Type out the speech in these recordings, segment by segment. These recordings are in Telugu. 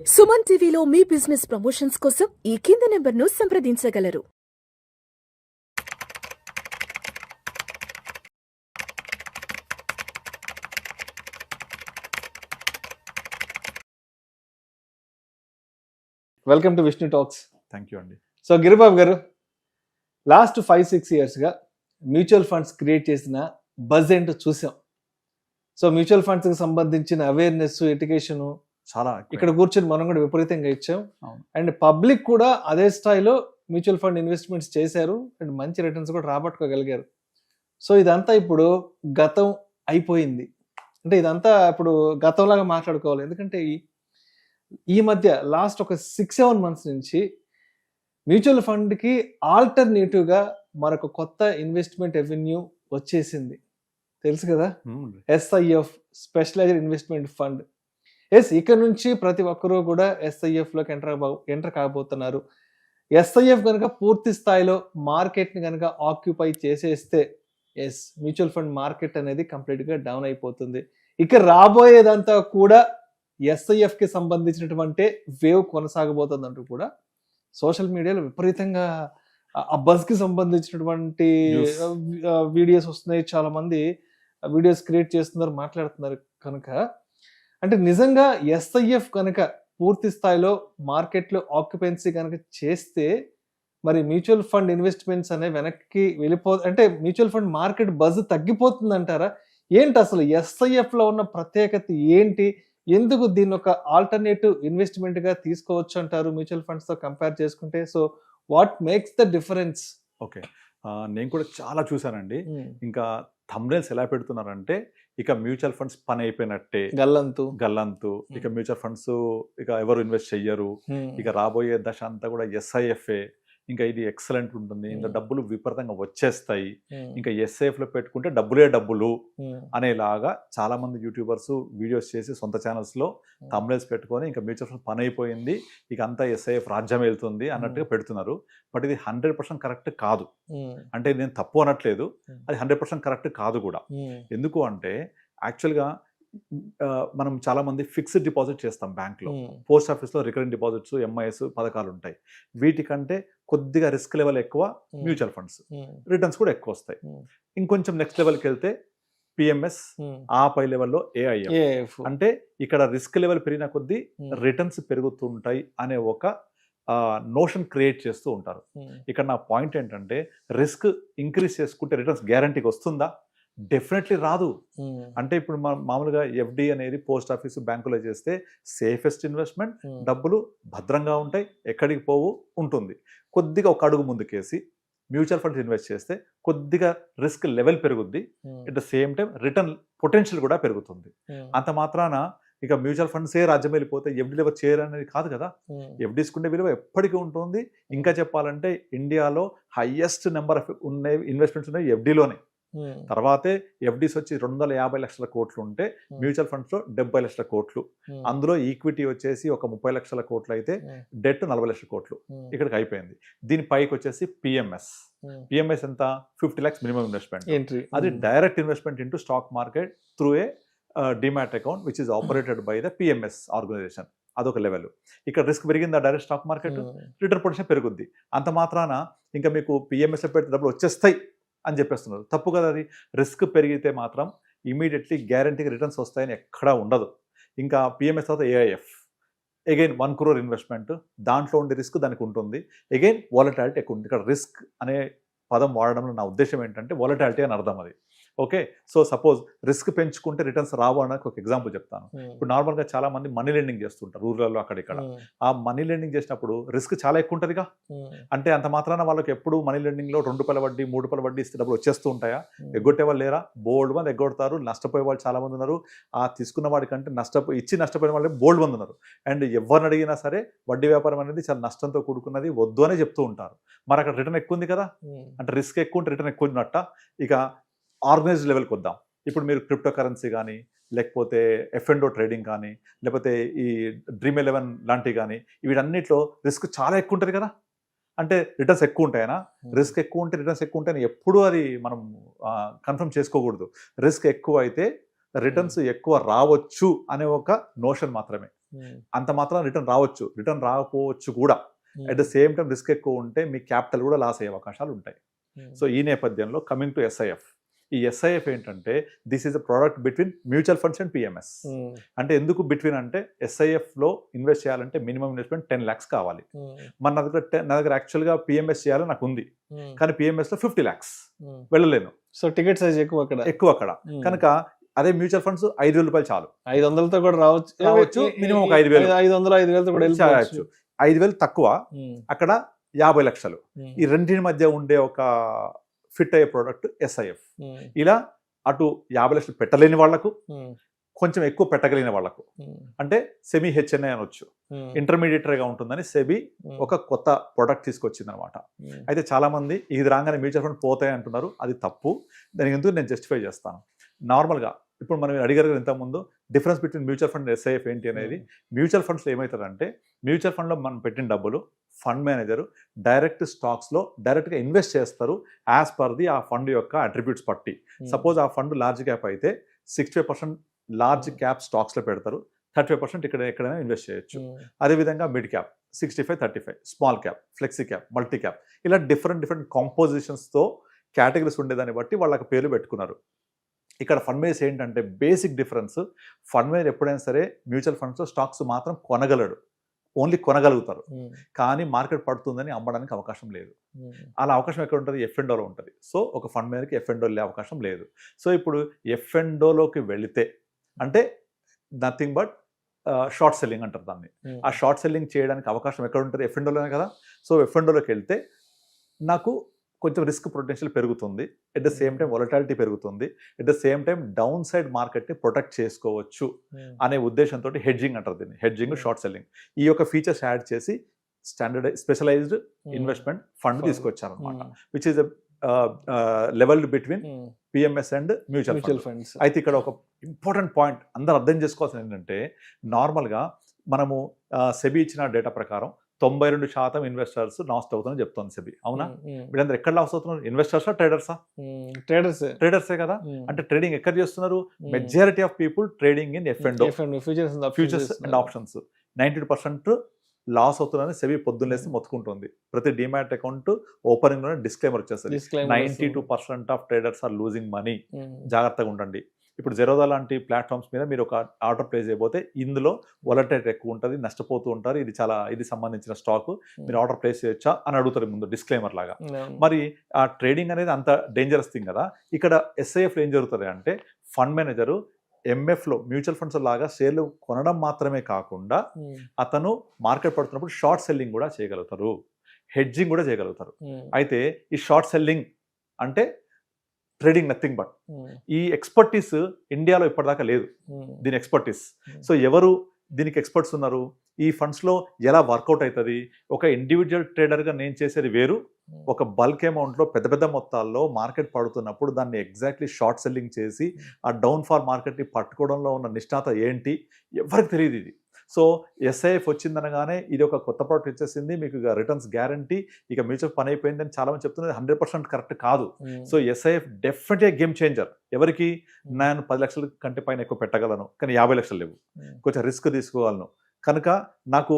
సుమన్ టీవీలో మీ బిజినెస్ ప్రమోషన్స్ కోసం ఈ కింది నెంబర్ను సంప్రదించగలరు. Welcome to Vishnu talks. Thank you అండి. సో గిరిబాబు గారు, లాస్ట్ 5-6 ఇయర్స్గా మ్యూచువల్ ఫండ్స్ క్రియేట్ చేసిన బజ్ ఏంటో చూసాం. సో మ్యూచువల్ ఫండ్స్కి సంబంధించిన అవేర్నెస్, ఎడ్యుకేషను చాలా ఇక్కడ కూర్చొని మనం కూడా విపరీతంగా ఇచ్చాం. అవును. అండ్ పబ్లిక్ కూడా అదే స్థాయిలో మ్యూచువల్ ఫండ్ ఇన్వెస్ట్మెంట్స్ చేశారు అండ్ మంచి రిటర్న్స్ కూడా రాబట్టుకోగలిగారు. సో ఇదంతా ఇప్పుడు గతం అయిపోయింది. అంటే ఇదంతా ఇప్పుడు గతంలాగా మాట్లాడుకోవాలి. ఎందుకంటే ఈ మధ్య లాస్ట్ ఒక 6-7 మంత్స్ నుంచి మ్యూచువల్ ఫండ్కి ఆల్టర్నేటివ్గా మరొక కొత్త ఇన్వెస్ట్మెంట్ రెవెన్యూ వచ్చేసింది. తెలుసు కదా, SIF, స్పెషలైజ్డ్ ఇన్వెస్ట్మెంట్ ఫండ్. ఇక్కడ నుంచి ప్రతి ఒక్కరూ కూడా SIFలోకి ఎంటర్ కాబోతున్నారు. SIF కనుక పూర్తి స్థాయిలో మార్కెట్ని కనుక ఆక్యుపై చేసేస్తే మ్యూచువల్ ఫండ్ మార్కెట్ అనేది కంప్లీట్గా డౌన్ అయిపోతుంది. ఇక రాబోయేదంతా కూడా SIFకి సంబంధించినటువంటి వేవ్ కొనసాగబోతుంది అంటూ కూడా సోషల్ మీడియాలో విపరీతంగా ఆ బజ్కి సంబంధించినటువంటి వీడియోస్ వస్తున్నాయి. చాలా మంది వీడియోస్ క్రియేట్ చేస్తున్నారు, మాట్లాడుతున్నారు. కనుక అంటే నిజంగా SIF కనుక పూర్తి స్థాయిలో మార్కెట్లో ఆక్యుపెన్సీ కనుక చేస్తే మరి మ్యూచువల్ ఫండ్ ఇన్వెస్ట్మెంట్స్ అనేవి వెనక్కి అంటే మ్యూచువల్ ఫండ్ మార్కెట్ బజ్ తగ్గిపోతుంది అంటారా? ఏంటి అసలు SIFలో ఉన్న ప్రత్యేకత ఏంటి? ఎందుకు దీన్ని ఒక ఆల్టర్నేటివ్ ఇన్వెస్ట్మెంట్గా తీసుకోవచ్చు అంటారు మ్యూచువల్ ఫండ్స్తో కంపేర్ చేసుకుంటే? So what makes the difference? Okay, నేను కూడా చాలా చూసానండి. ఇంకా థంబ్నెయిల్స్ ఎలా పెడుతున్నారంటే ఇక మ్యూచువల్ ఫండ్స్ పని అయిపోయినట్టే, గల్లంతు ఇక మ్యూచువల్ ఫండ్స్ ఇక ఎవరు ఇన్వెస్ట్ చెయ్యరు, ఇక రాబోయే దశ అంతా కూడా SIFఏ, ఇంకా ఇది ఎక్సలెంట్ ఉంటుంది, ఇంకా డబ్బులు విపరీతంగా వచ్చేస్తాయి, ఇంకా SIFలో పెట్టుకుంటే డబ్బులు అనేలాగా చాలా మంది యూట్యూబర్స్ వీడియోస్ చేసి సొంత ఛానల్స్లో థంబ్నెయిల్స్ పెట్టుకొని ఇంకా మ్యూచువల్ ఫండ్ పని అయిపోయింది, ఇక అంతా SIF రాజ్యం వెళ్తుంది అన్నట్టుగా పెడుతున్నారు. బట్ ఇది 100% కరెక్ట్ కాదు. అంటే నేను తప్పు అనట్లేదు, అది 100% కరెక్ట్ కాదు కూడా. ఎందుకు అంటే యాక్చువల్గా మనం చాలా మంది ఫిక్స్డ్ డిపాజిట్ చేస్తాం బ్యాంక్లో, పోస్ట్ ఆఫీస్లో రికరింగ్ డిపాజిట్స్, MIS పథకాలు ఉంటాయి. వీటికంటే కొద్దిగా రిస్క్ లెవెల్ ఎక్కువ మ్యూచువల్ ఫండ్స్, రిటర్న్స్ కూడా ఎక్కువ వస్తాయి. ఇంకొంచెం నెక్స్ట్ లెవెల్కి వెళ్తే PMS, ఆ పై లెవెల్లో AIF. అంటే ఇక్కడ రిస్క్ లెవెల్ పెరిగిన కొద్దీ రిటర్న్స్ పెరుగుతుంటాయి అనే ఒక నోషన్ క్రియేట్ చేస్తూ ఉంటారు. ఇక్కడ నా పాయింట్ ఏంటంటే రిస్క్ ఇంక్రీజ్ చేసుకుంటే రిటర్న్స్ గ్యారంటీకి వస్తుందా? డెఫినెట్లీ రాదు. అంటే ఇప్పుడు మామూలుగా FD అనేది పోస్ట్ ఆఫీసు, బ్యాంకులో చేస్తే సేఫెస్ట్ ఇన్వెస్ట్మెంట్, డబ్బులు భద్రంగా ఉంటాయి, ఎక్కడికి పోవు, ఉంటుంది. కొద్దిగా ఒక అడుగు ముందుకేసి మ్యూచువల్ ఫండ్స్ ఇన్వెస్ట్ చేస్తే కొద్దిగా రిస్క్ లెవెల్ పెరుగుద్ది, at the same time return potential కూడా పెరుగుతుంది. అంత మాత్రాన ఇక మ్యూచువల్ ఫండ్సే రాజ్యం వెళ్ళిపోతే FD లెవెల్ చేయరనేది కాదు కదా. FDస్కుండే విలువ ఎప్పటికీ ఉంటుంది. ఇంకా చెప్పాలంటే ఇండియాలో హైయెస్ట్ నెంబర్ ఆఫ్ ఉన్నాయి ఇన్వెస్ట్మెంట్స్ ఉన్నాయి FDలోనే. తర్వాతే FDs వచ్చి 250 లక్షల కోట్లు ఉంటే మ్యూచువల్ ఫండ్స్లో 70 లక్షల కోట్లు, అందులో ఈక్విటీ వచ్చేసి ఒక 30 లక్షల కోట్లు అయితే డెట్ 40 లక్షల కోట్లు ఇక్కడికి అయిపోయింది. దీని పైకి వచ్చేసి PMS ఎంత? 50 lakhs మినిమం ఇన్వెస్ట్మెంట్. అది direct investment into stock market through a demat account which is operated by the PMS organization. అదొక లెవెల్. ఇక్కడ రిస్క్ పెరిగిందా direct stock market, return potential పెరుగుద్ది. అంత మాత్రాన ఇంకా మీకు PMS పెడితే డబ్బులు వచ్చేస్తాయి అని చెప్పేస్తున్నారు. తప్పు కదా అది. రిస్క్ పెరిగితే మాత్రం ఇమీడియట్లీ గ్యారంటీగా రిటర్న్స్ వస్తాయని ఎక్కడా ఉండదు. ఇంకా PMS తర్వాత AIF, అగైన్ 1 crore ఇన్వెస్ట్మెంట్, దాంట్లో ఉండే రిస్క్ దానికి ఉంటుంది. అగైన్ వాలటాలిటీ ఎక్కువ ఉంది. ఇక్కడ రిస్క్ అనే పదం వాడడంలో నా ఉద్దేశం ఏంటంటే వాలటాలిటీ అని అర్థం అది. ఓకే, సో సపోజ్ రిస్క్ పెంచుకుంటే రిటర్న్స్ రావు అనడానికి ఒక ఎగ్జాంపుల్ చెప్తాను. ఇప్పుడు నార్మల్గా చాలా మంది మనీ లెండింగ్ చేస్తుంటారు రూరల్లో అక్కడ ఇక్కడ. ఆ మనీ లెండింగ్ చేసినప్పుడు రిస్క్ చాలా ఎక్కువ ఉంటుందిగా. అంటే అంత మాత్రాన వాళ్ళకి ఎప్పుడు మనీ లెండింగ్లో 2 రూపాయల వడ్డీ, 3 రూపాయల వడ్డీ ఇస్తే డబ్బులు వచ్చేస్తూ ఉంటాయా? ఎగ్గొట్టే వాళ్ళు లేరా? బోల్డ్ మంది ఎగ్గొడతారు. నష్టపోయే వాళ్ళు చాలా మంది ఉన్నారు. ఆ తీసుకున్న వాడికంటే నష్టపోయిన వాళ్ళే బోల్డ్ మంది ఉన్నారు. అండ్ ఎవరిని అడిగినా సరే వడ్డీ వ్యాపారం అనేది చాలా నష్టంతో కూడుకున్నది, వద్దు అనే చెప్తూ ఉంటారు. మరి అక్కడ రిటర్న్ ఎక్కువ ఉంది కదా. అంటే రిస్క్ ఎక్కువ ఉంటే రిటర్న్ ఎక్కువ ఉన్నట్ట. ఇక ఆర్గనైజ్డ్ లెవెల్కి వద్దాం. ఇప్పుడు మీరు క్రిప్టో కరెన్సీ కానీ, లేకపోతే F&O ట్రేడింగ్ కానీ, లేకపోతే ఈ Dream11 లాంటివి కానీ, వీటన్నిటిలో రిస్క్ చాలా ఎక్కువ ఉంటుంది కదా. అంటే రిటర్న్స్ ఎక్కువ ఉంటాయనా? రిస్క్ ఎక్కువ ఉంటే రిటర్న్స్ ఎక్కువ ఉంటాయని ఎప్పుడూ అది మనం కన్ఫర్మ్ చేసుకోకూడదు. రిస్క్ ఎక్కువ అయితే రిటర్న్స్ ఎక్కువ రావచ్చు అనే ఒక నోషన్ మాత్రమే. అంత మాత్రం రిటర్న్ రావచ్చు, రిటర్న్ రాకపోవచ్చు కూడా. At the same time risk ఎక్కువ ఉంటే మీ క్యాపిటల్ కూడా లాస్ అయ్యే అవకాశాలు ఉంటాయి. సో ఈ నేపథ్యంలో కమింగ్ టు ఎస్ఐఎఫ్, ఈ ఎస్ఐఎఫ్ ఏంటంటే this is a product between mutual funds and PMS. అంటే ఎందుకు బిట్వీన్ అంటే ఎస్ఐఎఫ్ లో ఇన్వెస్ట్ చేయాలంటే మినిమం ఇన్వెస్ట్మెంట్ 10 lakhs కావాలి. నా దగ్గర యాక్చువల్గా పిఎంఎస్ చేయాలని నాకు ఉంది, కానీ పిఎంఎస్ లో 50 lakhs వెళ్ళలేను. సో టికెట్ సైజ్ ఎక్కువ అక్కడ కనుక అదే మ్యూచువల్ ఫండ్స్ 5,000 రూపాయలు చాలు. 500తో కూడా రావచ్చు, మినిమం ఒక 5,000, 500-5,000తో కూడా వెళ్ళచ్చు. 5,000 తక్కువ, అక్కడ 50 లక్షలు. ఈ రెండింటి మధ్య ఉండే ఒక ఫిట్ అయ్యే ప్రోడక్ట్ ఎస్ఐఎఫ్. ఇలా అటు 50 లక్షలు పెట్టలేని వాళ్లకు, కొంచెం ఎక్కువ పెట్టగలిగిన వాళ్లకు, అంటే సెమీ హెచ్ఎన్ఐ అనొచ్చు, ఇంటర్మీడియటరీగా ఉంటుందని సెబీ ఒక కొత్త ప్రోడక్ట్ తీసుకొచ్చింది అనమాట. అయితే చాలా మంది ఇది రాగానే మ్యూచువల్ ఫండ్ పోతాయి అంటున్నారు, అది తప్పు. దానికి ఎందుకు నేను జస్టిఫై చేస్తాను. నార్మల్గా ఇప్పుడు మనం అడిగారు కదా ఇంతకుముందు, difference between mutual fund and SIF ఏంటి అనేది. మ్యూచువల్ ఫండ్స్లో ఏమవుతుందంటే మ్యూచువల్ ఫండ్లో మనం పెట్టిన డబ్బులు ఫండ్ మేనేజర్ డైరెక్ట్ స్టాక్స్లో డైరెక్ట్గా ఇన్వెస్ట్ చేస్తారు యాజ్ పర్ ది ఆ ఫండ్ యొక్క అట్రిబ్యూట్స్ బట్టి. సపోజ్ ఆ ఫండ్ లార్జ్ క్యాప్ అయితే 65% లార్జ్ క్యాప్ స్టాక్స్లో పెడతారు, 35% ఎక్కడైనా ఇన్వెస్ట్ చేయొచ్చు. అదేవిధంగా mid cap 65-35, small cap, flexi cap, multi cap, ఇలా డిఫరెంట్ కాంపోజిషన్స్తో కేటగిరీస్ ఉండేదాన్ని బట్టి వాళ్ళకి పేర్లు పెట్టుకున్నారు. ఇక్కడ ఫండ్ మేనేజర్స్ ఏంటంటే బేసిక్ డిఫరెన్స్, ఫండ్ మేనేజర్ ఎప్పుడైనా సరే మ్యూచువల్ ఫండ్స్లో స్టాక్స్ మాత్రం కొనగలడు, ఓన్లీ కొనగలుగుతారు, కానీ మార్కెట్ పడుతుందని అమ్మడానికి అవకాశం లేదు. అలా అవకాశం ఎక్కడ ఉంటుంది? ఎఫ్ఎండోలో ఉంటుంది. సో ఒక ఫండ్ మేనేజర్కి ఎఫ్ఎండో వెళ్ళే అవకాశం లేదు. సో ఇప్పుడు ఎఫ్ఎండోలోకి వెళితే అంటే నథింగ్ బట్ షార్ట్ సెల్లింగ్ అంటారు దాన్ని. ఆ షార్ట్ సెల్లింగ్ చేయడానికి అవకాశం ఎక్కడ ఉంటుంది? ఎఫ్ఎండోలోనే కదా. సో ఎఫ్ఎండోలోకి వెళ్తే నాకు కొంచెం రిస్క్ పొటెన్షియల్ పెరుగుతుంది, at the same time volatility పెరుగుతుంది, at the same time down side మార్కెట్ని ప్రొటెక్ట్ చేసుకోవచ్చు అనే ఉద్దేశంతో హెడ్జింగ్ అంటారు దీన్ని. హెడ్జింగ్, షార్ట్ సెల్లింగ్, ఈ యొక్క ఫీచర్స్ యాడ్ చేసి స్పెషలైజ్డ్ ఇన్వెస్ట్మెంట్ ఫండ్ తీసుకొచ్చారనమాట, which is levelled between PMS and mutual funds. అయితే ఇక్కడ ఒక ఇంపార్టెంట్ పాయింట్ అందరూ అర్థం చేసుకోవాల్సింది ఏంటంటే, నార్మల్గా మనము సెబీ ఇచ్చిన డేటా ప్రకారం 92% ఇన్వెస్టర్స్ లాస్ట్ అవుతుందని చెప్తుంది సెబీ. అవునా? వీళ్ళందరూ ఎక్కడ లాస్ అవుతున్నారు? ఇన్వెస్టర్సా, ట్రేడర్సా? ట్రేడర్సే కదా. అంటే ట్రేడింగ్ ఎక్కడ చేస్తున్నారు? Majority of people trading in F and O, futures and options. 92% loss అవుతుందని సెబీ పొద్దున్నేసి మొత్తుకుంటుంది. ప్రతి డిమాట్ అకౌంట్ ఓపెనింగ్ లోనే డిస్క్లైమర్ వచ్చేస్తుంది, 92% of traders are losing money, జాగ్రత్తగా ఉండండి. ఇప్పుడు జెరోదా లాంటి ప్లాట్ఫామ్స్ మీద మీరు ఒక ఆర్డర్ ప్లేస్ చేయబోతే ఇందులో వొలటైలిటీ ఎక్కువ ఉంటుంది, నష్టపోతూ ఉంటారు, ఇది సంబంధించిన స్టాక్, మీరు ఆర్డర్ ప్లేస్ చేయొచ్చా అని అడుగుతారు ముందు డిస్క్లైమర్ లాగా. మరి ఆ ట్రేడింగ్ అనేది అంత డేంజరస్ థింగ్ కదా. ఇక్కడ ఎస్ఐఎఫ్లో ఏం జరుగుతుంది అంటే, ఫండ్ మేనేజరు ఎంఎఫ్లో మ్యూచువల్ ఫండ్స్ లాగా షేర్లు కొనడం మాత్రమే కాకుండా అతను మార్కెట్ పడుతున్నప్పుడు షార్ట్ సెల్లింగ్ కూడా చేయగలుగుతారు, హెడ్జింగ్ కూడా చేయగలుగుతారు. అయితే ఈ షార్ట్ సెల్లింగ్ అంటే ట్రేడింగ్ నథింగ్ బట్ ఈ ఎక్స్పర్టీస్ ఇండియాలో ఇప్పటిదాకా లేదు దీని ఎక్స్పర్టీస్. సో ఎవరు దీనికి ఎక్స్పర్ట్స్ ఉన్నారు? ఈ ఫండ్స్లో ఎలా వర్కౌట్ అవుతుంది? ఒక ఇండివిజువల్ ట్రేడర్గా నేను చేసేది వేరు, ఒక బల్క్ అమౌంట్లో పెద్ద పెద్ద మొత్తాల్లో మార్కెట్ పడుతున్నప్పుడు దాన్ని ఎగ్జాక్ట్లీ షార్ట్ సెల్లింగ్ చేసి ఆ డౌన్ ఫాల్ మార్కెట్ని పట్టుకోవడంలో ఉన్న నిష్ణాత ఏంటి ఎవరికి తెలియదు ఇది. సో ఎస్ఐఎఫ్ వచ్చిందనగానే ఇది ఒక కొత్త ప్రోడక్ట్ వచ్చేసింది, మీకు ఇక రిటర్న్స్ గ్యారంటీ, ఇక మ్యూచువల్ పని అయిపోయిందని చాలా మంది చెప్తున్నది 100% కరెక్ట్ కాదు. సో ఎస్ఐఎఫ్ డెఫినెట్గా గేమ్ చేంజర్. ఎవరికి? నేను 10 లక్షల కంటే పైన ఎక్కువ పెట్టగలను, కానీ 50 లక్షలు లేవు, కొంచెం రిస్క్ తీసుకోగలను, కనుక నాకు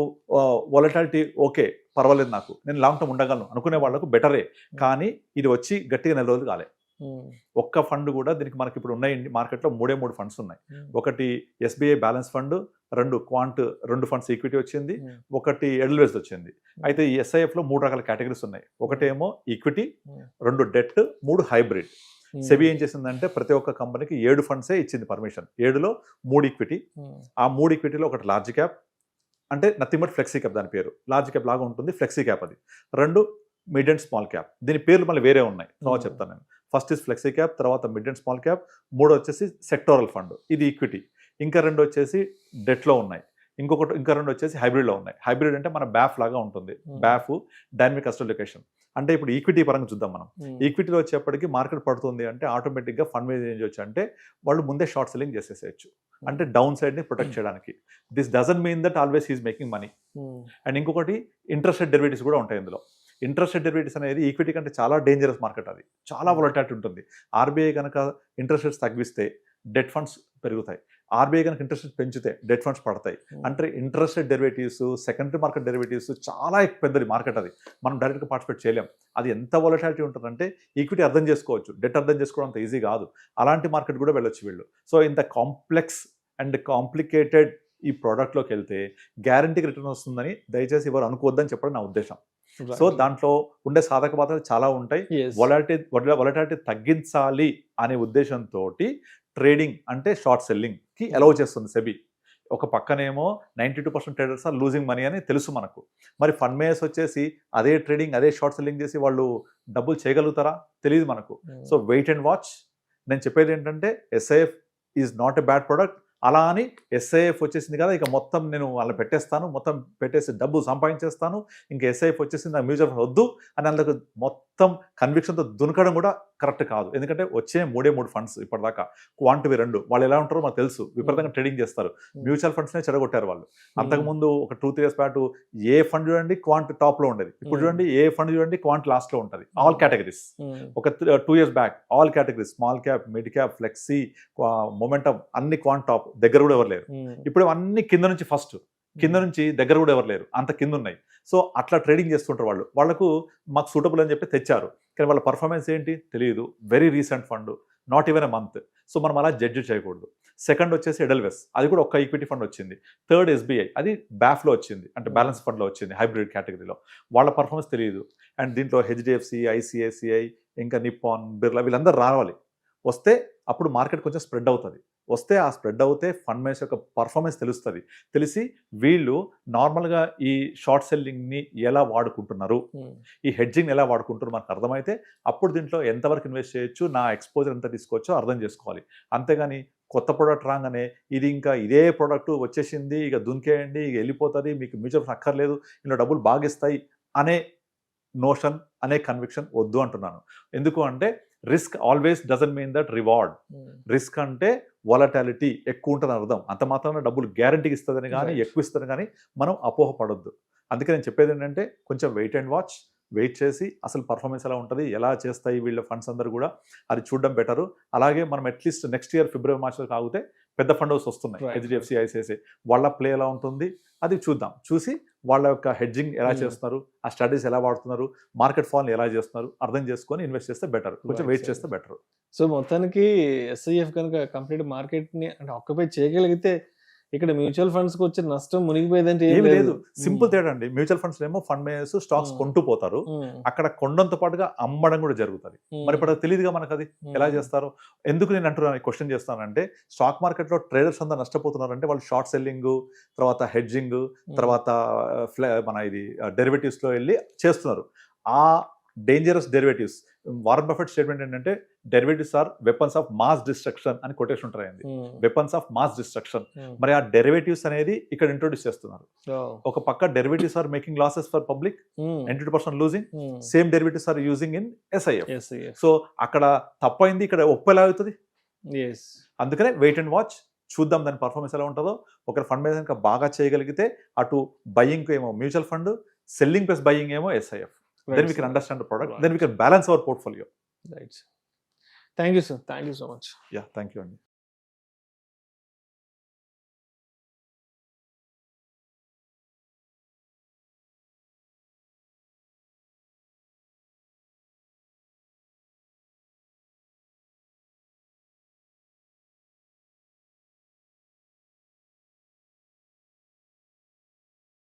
వొలటాలిటీ ఓకే పర్వాలేదు, నాకు నేను లాంగ్ టర్మ్ ఉండగలను అనుకునే వాళ్ళకు బెటరే. కానీ ఇది వచ్చి గట్టిగా 4 రోజులు కాలే. ఒక్క ఫండ్ కూడా దీనికి మనకి ఇప్పుడు ఉన్నాయి మార్కెట్లో 3 ఫండ్స్ ఉన్నాయి. ఒకటి SBI balance fund, 2 quant, 2 funds equity వచ్చింది, ఒకటి ఎడల్వేస్ వచ్చింది. అయితే ఈ ఎస్ఐఎఫ్లో 3 రకాల కేటగిరీస్ ఉన్నాయి. ఒకటేమో ఈక్విటీ, 2 డెట్, 3 హైబ్రిడ్. సెబీ ఏం చేసిందంటే ప్రతి ఒక్క కంపెనీకి 7 ఫండ్సే ఇచ్చింది పర్మిషన్. 7లో 3 ఈక్విటీ, ఆ 3 ఈక్విటీలో ఒకటి లార్జ్ క్యాప్, అంటే నథింగ్ బట్ ఫ్లెక్సీ క్యాప్, దాని పేరు లార్జ్ క్యాప్ లాగా ఉంటుంది, ఫ్లెక్సీ క్యాప్ అది. 2 మిడ్ అండ్ స్మాల్ క్యాప్, దీని పేర్లు మళ్ళీ వేరే ఉన్నాయి, తర్వాత చెప్తాను నేను. ఫస్ట్ ఇస్ ఫ్లెక్సీ క్యాప్, తర్వాత మిడ్ అండ్ స్మాల్ క్యాప్, 3 వచ్చేసి సెక్టోరల్ ఫండ్, ఇది ఈక్విటీ. ఇంకా 2 వచ్చేసి డెట్లో ఉన్నాయి, ఇంకా 2 వచ్చేసి హైబ్రిడ్లో ఉన్నాయి. హైబ్రిడ్ అంటే మన బ్యాఫ్ లాగా ఉంటుంది, బ్యాఫ్ డైనమిక్ అసెట్ లొకేషన్. అంటే ఇప్పుడు ఈక్విటీ పరంగా చూద్దాం మనం. ఈక్విటీలో వచ్చేప్పటికి మార్కెట్ పడుతుంది అంటే ఆటోమేటిక్గా ఫండ్ మీద ఏం చేయొచ్చు అంటే వాళ్ళు ముందే షార్ట్ సెల్లింగ్ చేసేసేయచ్చు, అంటే డౌన్ సైడ్ని ప్రొటెక్ట్ చేయడానికి. This doesn't mean that always is making money. And ఇంకొకటి ఇంట్రెస్ట్ రేట్ డెరివేటివ్స్ కూడా ఉంటాయి ఇందులో. ఇంట్రెస్ట్ రేట్ డెరివేటివ్స్ అనేది ఈక్విటీ కంటే చాలా డేంజరస్ మార్కెట్, అది చాలా వొలటాలిటీ ఉంటుంది. ఆర్బీఐ కనుక ఇంట్రెస్ట్ రేట్స్ తగ్గిస్తే డెట్ ఫండ్స్ పెరుగుతాయి, ఆర్బీఐ కనుక ఇంట్రెస్ట్ పెంచితే డెట్ ఫండ్స్ పడతాయి. అంటే interest derivatives, secondary market derivatives చాలా పెద్దది మార్కెట్. అది మనం డైరెక్ట్గా పార్టిసిపేట్ చేయలేం. అది ఎంత వొలటాలిటీ ఉంటుందంటే ఈక్విటీ అర్థం చేసుకోవచ్చు, డెట్ అర్థం చేసుకోవడం అంత ఈజీ కాదు. అలాంటి మార్కెట్ కూడా వెళ్ళొచ్చు వీళ్ళు. సో ఇంత కాంప్లెక్స్ అండ్ కాంప్లికేటెడ్ ఈ ప్రోడక్ట్లోకి వెళ్తే గ్యారంటీకి రిటర్న్ వస్తుందని దయచేసి ఎవరు అనుకోవద్దని చెప్పడం నా ఉద్దేశం. సో దాంట్లో ఉండే సాధక బాధలు చాలా ఉంటాయి. వొలటాలిటీ తగ్గించాలి అనే ఉద్దేశంతో ట్రేడింగ్ అంటే షార్ట్ సెల్లింగ్కి అలౌ చేస్తుంది సెబీ. ఒక పక్కనేమో 92% ట్రేడర్స్ ఆర్ లూజింగ్ మనీ అని తెలుసు మనకు. మరి ఫండ్ మేయర్స్ వచ్చేసి అదే ట్రేడింగ్, అదే షార్ట్ సెల్లింగ్ చేసి వాళ్ళు డబ్బులు చేయగలుగుతారా? తెలియదు మనకు. So wait and watch. నేను చెప్పేది ఏంటంటే SIF is not a bad product. అలా అని SIF వచ్చేసింది కదా, ఇక మొత్తం నేను వాళ్ళని పెట్టేస్తాను, మొత్తం పెట్టేసి డబ్బు సంపాదించేస్తాను, ఇంకా SIF వచ్చేసింది నాకు మ్యూచువల్ ఫండ్ వద్దు అని అందుకు మొత్తం కన్విక్షన్తో దునకడం కూడా కరెక్ట్ కాదు. ఎందుకంటే వచ్చే 3 ఫండ్స్ ఇప్పటిదాకా క్వాంటివి 2. వాళ్ళు ఎలా ఉంటారో మాకు తెలుసు, విపరీతంగా ట్రేడింగ్ చేస్తారు. మ్యూచువల్ ఫండ్స్నే చెడగొట్టారు వాళ్ళు. అంతకుముందు ఒక 2-3 years పాటు ఏ ఫండ్ చూడండి క్వాంట్ టాప్లో ఉండేది, ఇప్పుడు చూడండి ఏ ఫండ్ చూడండి క్వాంట్ లాస్ట్లో ఉంటుంది. All categories. ఒక 2 years back all categories, small cap, mid cap, flexi, momentum అన్ని క్వాంట్ టాప్, దగ్గర కూడా ఎవరు లేరు. ఇప్పుడు అన్ని కింద నుంచి ఫస్ట్, కింద నుంచి దగ్గర కూడా ఎవరు లేరు, అంత కింద ఉన్నాయి. సో అట్లా ట్రేడింగ్ చేస్తుంటారు వాళ్ళు. వాళ్ళకు మాకు సూటబుల్ అని చెప్పి తెచ్చారు, కానీ వాళ్ళ పర్ఫార్మెన్స్ ఏంటి తెలియదు. Very recent fund, not even a month. So మనం అలా జడ్జ్ చేయకూడదు. సెకండ్ వచ్చేసి ఎడెల్వెస్, అది కూడా ఒక్క ఈక్విటీ ఫండ్ వచ్చింది. థర్డ్ SBI, అది బ్యాఫ్లో వచ్చింది, అంటే బ్యాలెన్స్ ఫండ్లో వచ్చింది, హైబ్రిడ్ కేటగిరీలో. వాళ్ళ పర్ఫార్మెన్స్ తెలియదు. అండ్ దీంట్లో HDFC, ICICI, ఇంకా నిప్పాన్, బిర్లా వీళ్ళందరూ రావాలి. వస్తే అప్పుడు మార్కెట్ కొంచెం స్ప్రెడ్ అవుతుంది. వస్తే ఆ స్ప్రెడ్ అవుతే ఫండ్ మేనేజర్ యొక్క పర్ఫార్మెన్స్ తెలుస్తుంది. తెలిసి వీళ్ళు నార్మల్గా ఈ షార్ట్ సెల్లింగ్ని ఎలా వాడుకుంటున్నారు, ఈ హెడ్జింగ్ ఎలా వాడుకుంటున్నారు మనకు అర్థమైతే అప్పుడు దీంట్లో ఎంతవరకు ఇన్వెస్ట్ చేయొచ్చు, నా ఎక్స్పోజర్ ఎంత తీసుకోవచ్చో అర్థం చేసుకోవాలి. అంతేగాని కొత్త ప్రోడక్ట్ రాగానే ఇది ఇంకా ఇదే ప్రోడక్ట్ వచ్చేసింది, ఇక దునికేయండి, ఇక వెళ్ళిపోతుంది, మీకు మ్యూచువల్ ఫండ్ అక్కర్లేదు, ఇందులో డబ్బులు బాగిస్తాయి అనే నోషన్, అనే కన్విక్షన్ వద్దు అంటున్నాను. ఎందుకు అంటే risk always doesn't mean that reward. Risk అంటే వాలటాలిటీ ఎక్కువ ఉంటుందని అర్థం. అంత మాత్రాన డబ్బులు గ్యారంటీకి ఇస్తుందని కానీ ఎక్కువ ఇస్తుందని కానీ మనం అపోహపడొద్దు. అందుకే నేను చెప్పేది ఏంటంటే కొంచెం వెయిట్ అండ్ వాచ్. వెయిట్ చేసి అసలు పర్ఫార్మెన్స్ ఎలా ఉంటుంది, ఎలా చేస్తాయి వీళ్ళ ఫండ్స్ అందరూ కూడా అది చూడడం బెటరు. అలాగే మనం at least next year February March ఆగితే పెద్ద ఫండ్ హౌస్ వస్తున్నాయి, HDFC, ICICI, వాళ్ళ ప్లే ఎలా ఉంటుంది అది చూద్దాం. చూసి వాళ్ళ యొక్క హెడ్జింగ్ ఎలా చేస్తున్నారు, ఆ స్ట్రాటజీస్ ఎలా వాడుతున్నారు, మార్కెట్ ఫాల్ని ఎలా చేస్తున్నారు అర్థం చేసుకొని ఇన్వెస్ట్ చేస్తే బెటర్. కొంచెం వెయిట్ చేస్తే బెటర్. సో మొత్తానికి SIF కనుక కంప్లీట్ మార్కెట్ని అంటే ఆక్యుపై చేయగలిగితే ఇక్కడ మ్యూచువల్ ఫండ్స్ కి వచ్చే నష్టం మునిగిపోయేదంటే ఏమి లేదు. సింపుల్ తేడా అండి. మ్యూచువల్ ఫండ్స్ ఏమో ఫండ్ మేనేజర్స్ స్టాక్స్ కొంటూ పోతారు, అక్కడ కొండంతో పాటుగా అమ్మడం కూడా జరుగుతుంది. మరి ఇప్పుడు తెలియదుగా మనకు అది ఎలా చేస్తారు. ఎందుకు నేను అంటున్నాను, క్వశ్చన్ చేస్తానంటే స్టాక్ మార్కెట్లో ట్రేడర్స్ అంతా నష్టపోతున్నారంటే వాళ్ళు షార్ట్ సెల్లింగ్, తర్వాత హెడ్జింగ్, తర్వాత మన ఇది డెరివేటివ్స్లో వెళ్ళి చేస్తున్నారు. ఆ dangerous derivatives. Warren Buffett statement ఏంటంటే derivatives are weapons of mass destruction అని కొటేషన్ ఉంటాయండి. Weapons of mass destruction. మరి ఆ డెరివేటివ్స్ అనేది ఇక్కడ ఇంట్రొడ్యూస్ చేస్తున్నారు. ఒక పక్క derivatives are making losses for public, 92% losing. Same derivatives are using in SIF. So అక్కడ తప్పైంది, ఇక్కడ ఒప్పెలా అవుతుంది. అందుకనే వెయిట్ అండ్ వాచ్. చూద్దాం దాని పర్ఫార్మెన్స్ ఎలా ఉంటుందో. ఒక ఫండ్ మేనేజర్ బాగా చేయగలిగితే అటు బయ్యింగ్ ఏమో mutual fund, selling plus buying ఏమో SIF. Then we can understand the product. Then we can balance our portfolio. Right. Thank you, sir. Thank you so much. Yeah, thank you, Andy.